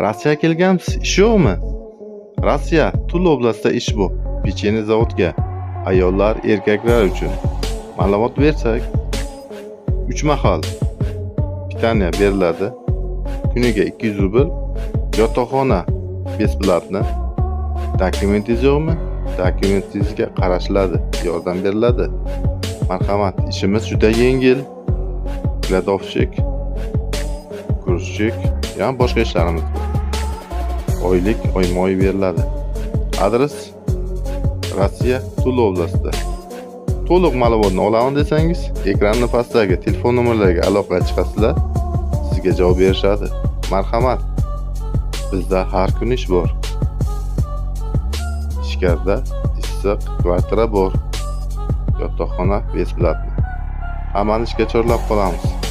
Rossiyaga kelgansiz, ish yo'qmi? Rossiya Tula oblastida ish bu. Pechene zavodga. Ayollar, erkaklar uchun. Ma'lumot bersak, 3 mahal pitaniya beriladi. Kuniga 200 rubl. Yotoqxona besplatni. Dokumentingiz yo'qmi? Dokumentingizga qarashiladi, yordam beriladi. Marhamat, ishimiz juda yengil. Kladovshik, грузчик, yana boshqa ishlarimiz bor. Oylik oyma-oy beriladi. Adres Rossiya Tula oblastida. To'liq ma'lumotni olaman desangiz, ekranning pastdagi telefon nomerlariga aloqaga chiqasizlar, sizga javob berishadi. Marhamat. Bizda har kun ish bor. Ichkarida issiq kvartira bor. Yotoqxona besplatni. Hammani ishga chorlab qolamiz.